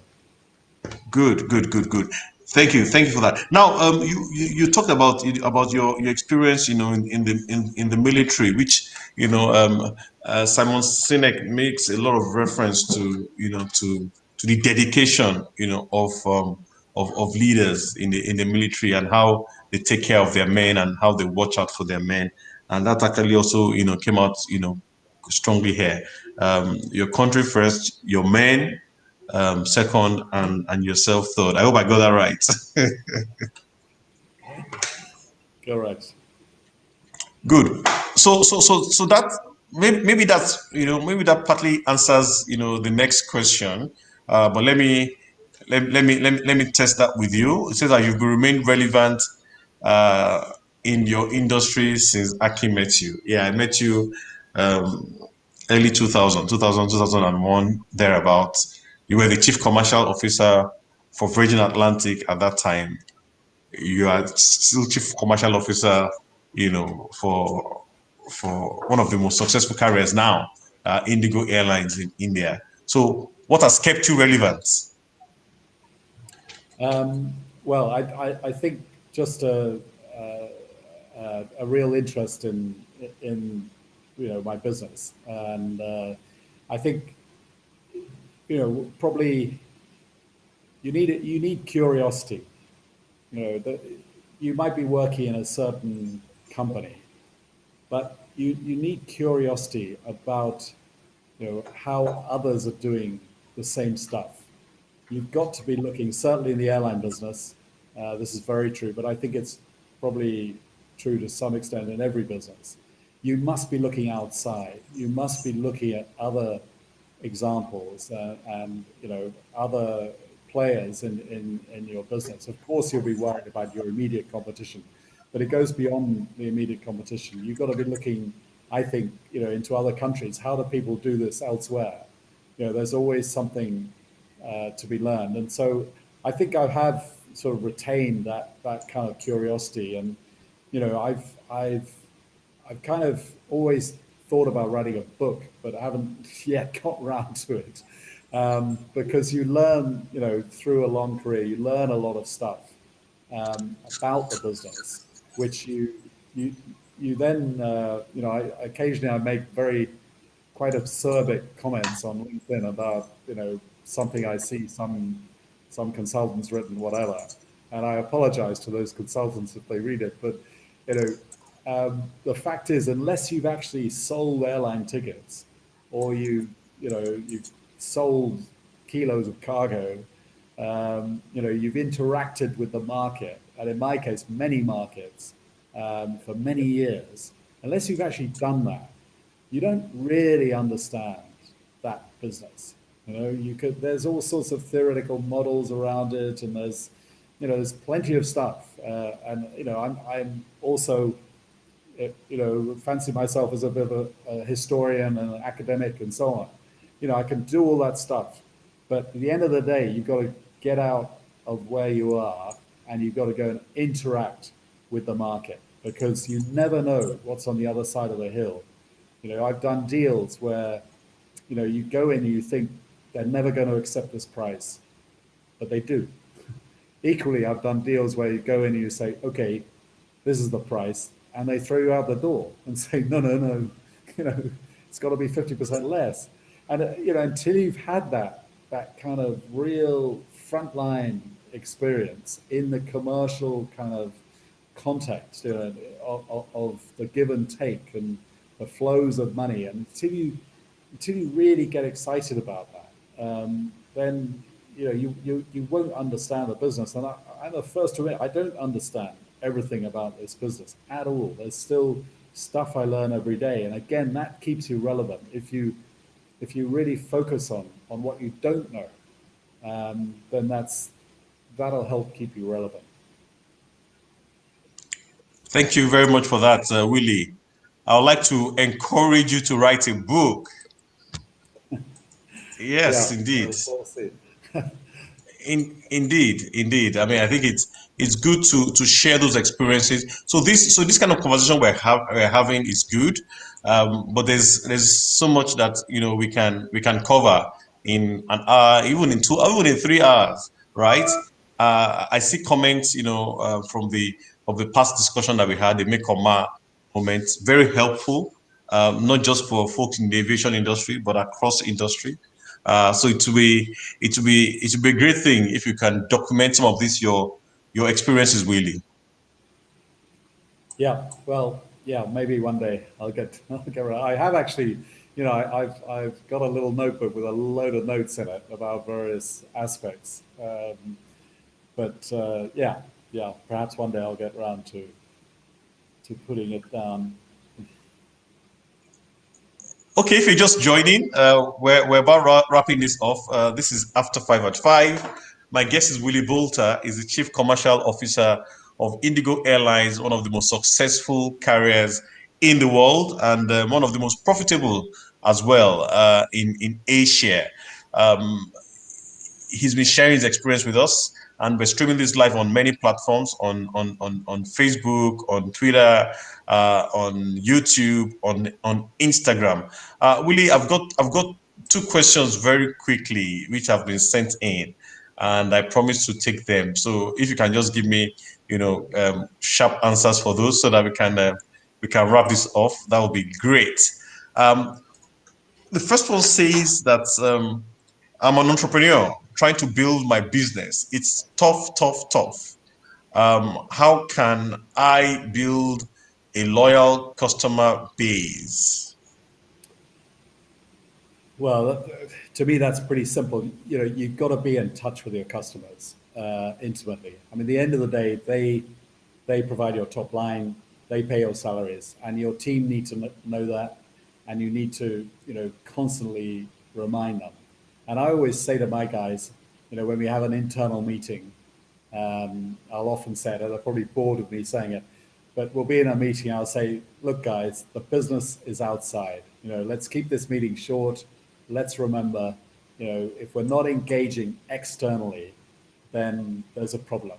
Good, good, good, good. Thank you for that. Now, you talked about your experience, in the military, which Simon Sinek makes a lot of reference to, to the dedication, of leaders in the military, and how they take care of their men and how they watch out for their men, and that actually also, came out, strongly here. Your country first, your men second, and yourself third. I hope I got that right. Correct. Good. So that maybe that's maybe that partly answers the next question. But let me test that with you. It says that you've remained relevant uh, in your industry since Akin met you. Yeah, I met you um, early 2001 thereabout. You were the chief commercial officer for Virgin Atlantic at that time. You are still chief commercial officer, for one of the most successful carriers now, IndiGo Airlines in India. So, what has kept you relevant? Well, I think just a real interest in my business, and I think probably you need curiosity. That you might be working in a certain company, but you need curiosity about how others are doing the same stuff. You've got to be looking, certainly in the airline business, this is very true, but I think it's probably true to some extent in every business. You must be looking outside. You must be looking at other examples, and other players in your business. Of course, you'll be worried about your immediate competition, but it goes beyond the immediate competition. You've got to be looking, I think, into other countries. How do people do this elsewhere? There's always something to be learned, and so I think I have sort of retained that kind of curiosity, and I've kind of always thought about writing a book, but I haven't yet got around to it. Because you learn, through a long career, you learn a lot of stuff about the business, which you then, occasionally I make quite acerbic comments on LinkedIn about, something I see some consultants written, whatever, and I apologize to those consultants if they read it, but the fact is, unless you've actually sold airline tickets, or you've sold kilos of cargo, you've interacted with the market, and in my case, many markets, for many years. unless you've actually done that, you don't really understand that business. There's all sorts of theoretical models around it, and there's plenty of stuff. And I'm also, fancy myself as a bit of a historian and an academic and so on. I can do all that stuff, but at the end of the day, you've got to get out of where you are, and you've got to go and interact with the market, because you never know what's on the other side of the hill. I've done deals where, you go in and you think they're never going to accept this price, but they do. Equally, I've done deals where you go in and you say, okay, this is the price, and they throw you out the door and say, no, it's got to be 50% less. And, until you've had that kind of real frontline experience in the commercial kind of context, of the give and take and the flows of money, and until you really get excited about that, then you won't understand the business. And I'm the first to admit, I don't understand everything about this business at all. There's still stuff I learn every day, and again, that keeps you relevant. If you really focus on what you don't know, then that'll help keep you relevant. Thank you very much for that, Willy. I would like to encourage you to write a book. Yes, Yeah, indeed. we'll see. Indeed. I mean, I think it's good to share those experiences. So this kind of conversation we're having is good, but there's so much that we can cover in an hour, even in 2, even in 3 hours, right? I see comments, from the past discussion that we had, the make or ma moment, very helpful, not just for folks in the aviation industry, but across industry. So it will be a great thing if you can document some of this your experiences, Willy. Yeah, well, yeah, maybe one day I'll get around. I have actually, I've got a little notebook with a load of notes in it about various aspects. But yeah, perhaps one day I'll get around to putting it down. Okay, if you're just joining, we're about wrapping this off. This is After 5 at 5. My guest is Willy Boulter, is the Chief Commercial Officer of IndiGo Airlines, one of the most successful carriers in the world, and one of the most profitable as well in Asia. He's been sharing his experience with us, and we're streaming this live on many platforms, on Facebook, on Twitter, on YouTube, on Instagram. Willy, I've got 2 questions very quickly which have been sent in, and I promise to take them. So if you can just give me sharp answers for those, so that we can wrap this off, that would be great. The first one says that I'm an entrepreneur trying to build my business. It's tough. How can I build a loyal customer base? Well, to me, that's pretty simple. You've got to be in touch with your customers intimately. I mean, at the end of the day, they provide your top line, they pay your salaries, and your team need to know that, and you need to, constantly remind them. And I always say to my guys, when we have an internal meeting, I'll often say it, they're probably bored of me saying it, but we'll be in a meeting, I'll say, look guys, the business is outside. Let's keep this meeting short. Let's remember, if we're not engaging externally, then there's a problem.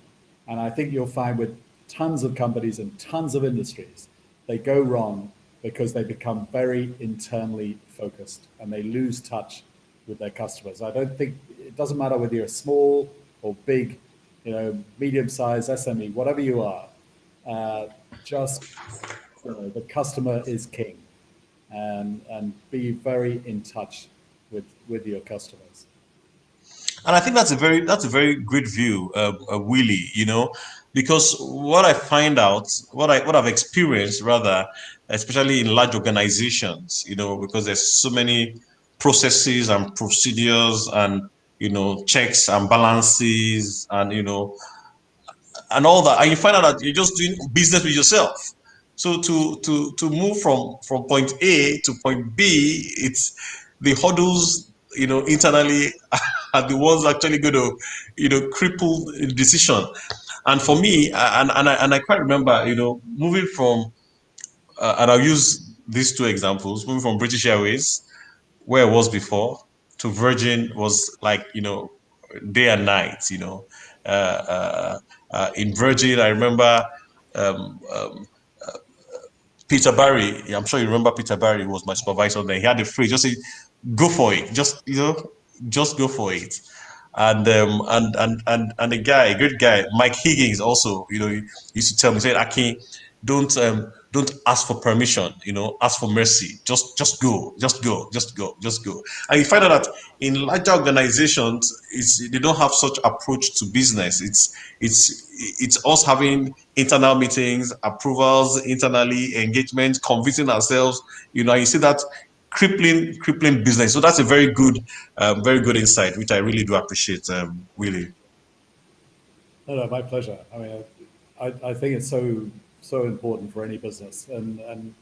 And I think you'll find with tons of companies and tons of industries, they go wrong because they become very internally focused and they lose touch with their customers. I don't think, it doesn't matter whether you're small or big, medium-sized, SME, whatever you are, the customer is king, and be very in touch with your customers. And I think that's a very good view, Willy. Because what I find out, what I've experienced rather, especially in large organizations, because there's so many processes and procedures and checks and balances and and all that, and you find out that you're just doing business with yourself. So to move from point A to point B, it's the hurdles, internally are the ones actually going to, cripple the decision. And for me, and I quite remember, moving from, and I'll use these two examples, moving from British Airways, where it was before, to Virgin was like, day and night, in Virgin, I remember, um, um, Peter Barry. I'm sure you remember Peter Barry was my supervisor there. He had a phrase, just say, "Go for it." Just go for it. And a guy, a great guy, Mike Higgins, also, he used to tell me, said, "Akin, don't ask for permission, ask for mercy. Just go, just go, just go, just go." And you find out that in larger organizations, they don't have such approach to business. It's us having internal meetings, approvals internally, engagement, convincing ourselves. You see that crippling business. So that's a very good insight, which I really do appreciate, Willie. No, no, my pleasure. I mean, I think it's so important for any business, and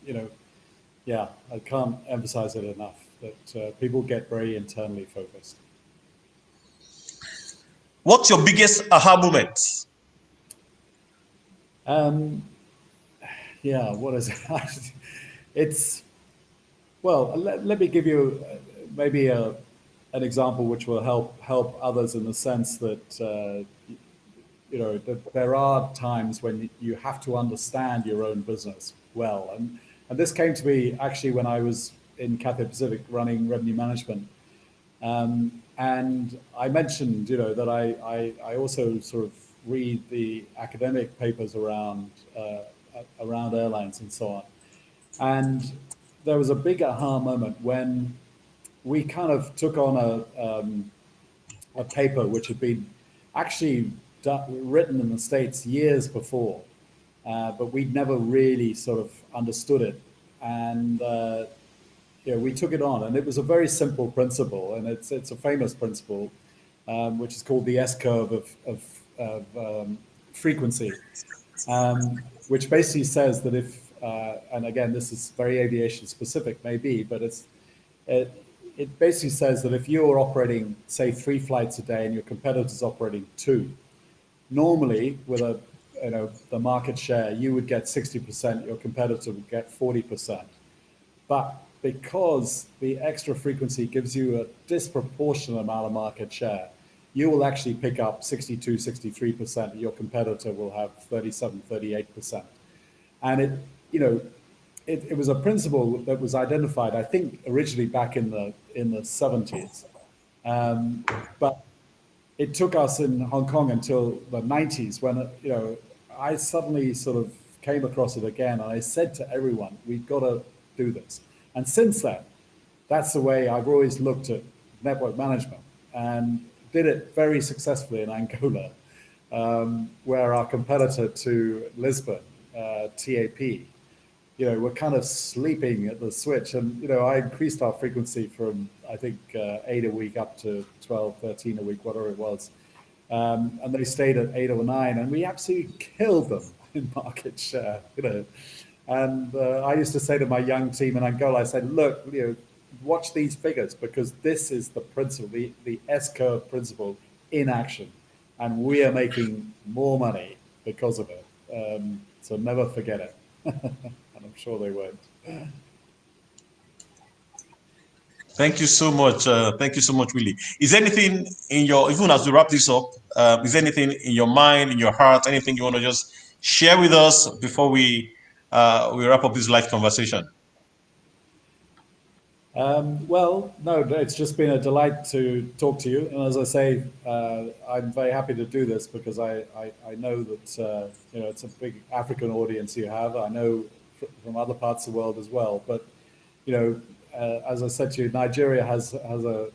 yeah, I can't emphasize it enough that people get very internally focused. What's your biggest aha moment? Um, yeah, what is it? It's well. Let me give you maybe an example which will help others in the sense that that there are times when you have to understand your own business well, and this came to me actually when I was in Cathay Pacific running revenue management. And I mentioned, that I also sort of read the academic papers around airlines and so on. And there was a big aha moment when we kind of took on a paper which had been actually written in the States years before, but we'd never really sort of understood it. And we took it on, and it was a very simple principle, and it's a famous principle, which is called the S curve of frequency, which basically says that if, and again, this is very aviation specific, maybe, but it basically says that if you're operating, say, 3 flights a day and your competitor's operating 2, normally with the market share, you would get 60%, your competitor would get 40%. But because the extra frequency gives you a disproportionate amount of market share, you will actually pick up 62, 63%. Your competitor will have 37, 38%. And it was a principle that was identified, I think, originally back in the 70s. But it took us in Hong Kong until the 90s when, I suddenly sort of came across it again. And I said to everyone, we've got to do this. And since then, that's the way I've always looked at network management, and did it very successfully in Angola, where our competitor to Lisbon, TAP, we're kind of sleeping at the switch. And, I increased our frequency from, I think, 8 a week up to 12, 13 a week, whatever it was. And they stayed at 8 or 9, and we absolutely killed them in market share, And I used to say to my young team in Angola, I said, look, watch these figures, because this is the principle, the S-curve principle in action. And we are making more money because of it. So never forget it. And I'm sure they won't. Thank you so much. Thank you so much, Willie. Is anything in even as we wrap this up, is anything in your mind, in your heart, anything you want to just share with us before we wrap up this live conversation? Well, no, it's just been a delight to talk to you. And as I say, I'm very happy to do this because I know that, it's a big African audience you have. I know from other parts of the world as well. But, as I said to you, Nigeria has a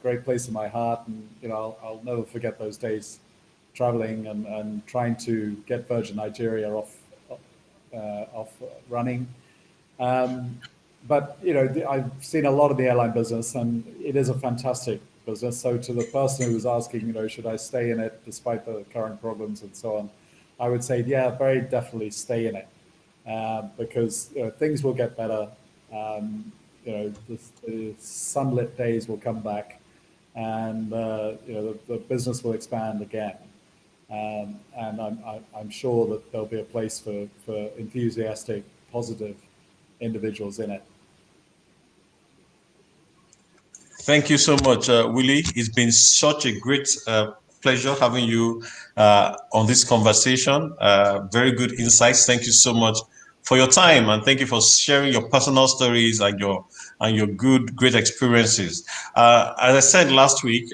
great place in my heart. And, I'll never forget those days traveling and trying to get Virgin Nigeria off running. But I've seen a lot of the airline business, and it is a fantastic business. So to the person who was asking, should I stay in it despite the current problems and so on, I would say, yeah, very definitely stay in it. because things will get better. The sunlit days will come back, and the business will expand again. And I'm sure that there'll be a place for enthusiastic, positive individuals in it. Thank you so much, Willy. It's been such a great pleasure having you on this conversation. Very good insights. Thank you so much for your time, and thank you for sharing your personal stories and your great experiences. As I said last week,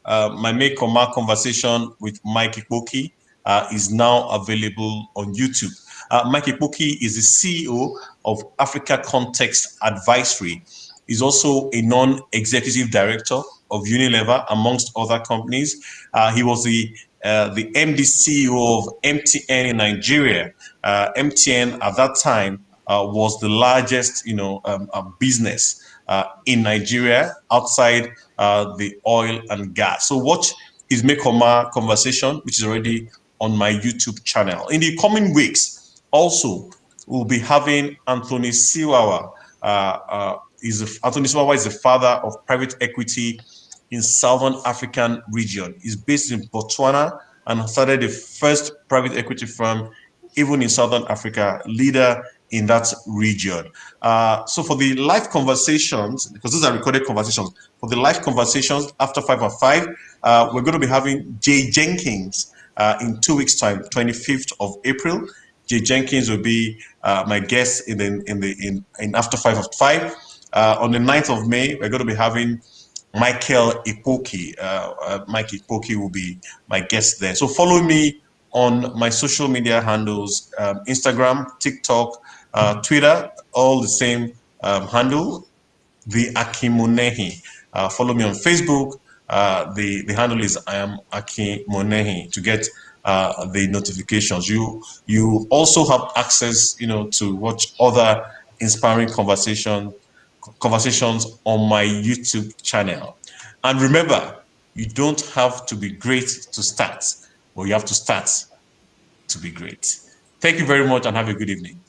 my Make or Mark conversation with Mike Ikpoki is now available on YouTube. Mike Ikpoki is the CEO of Africa Context Advisory. He's also a non-executive director of Unilever, amongst other companies. He was the MD CEO of MTN in Nigeria. MTN at that time was the largest, business in Nigeria outside the oil and gas. So watch his Mekoma conversation, which is already on my YouTube channel. In the coming weeks, also, we'll be having Anthony Siwawa. Anthony Siwawa is the father of private equity in Southern African region. He's based in Botswana and started the first private equity firm even in Southern Africa, leader in that region. So for the live conversations, because these are recorded conversations, for the live conversations after 5 at 5, we're going to be having Jay Jenkins in 2 weeks' time, 25th of April. Jay Jenkins will be my guest in after 5 at 5. On the 9th of May, we're going to be having Michael Ikpoki. Mike Ikpoki will be my guest there. So follow me on my social media handles, Instagram, TikTok, Twitter, all the same handle, the Akin Monehin. Follow me on Facebook. The handle is I am Akin Monehin to get the notifications. You also have access, to watch other inspiring conversations on my YouTube channel. And remember, you don't have to be great to start, but you have to start to be great. Thank you very much and have a good evening.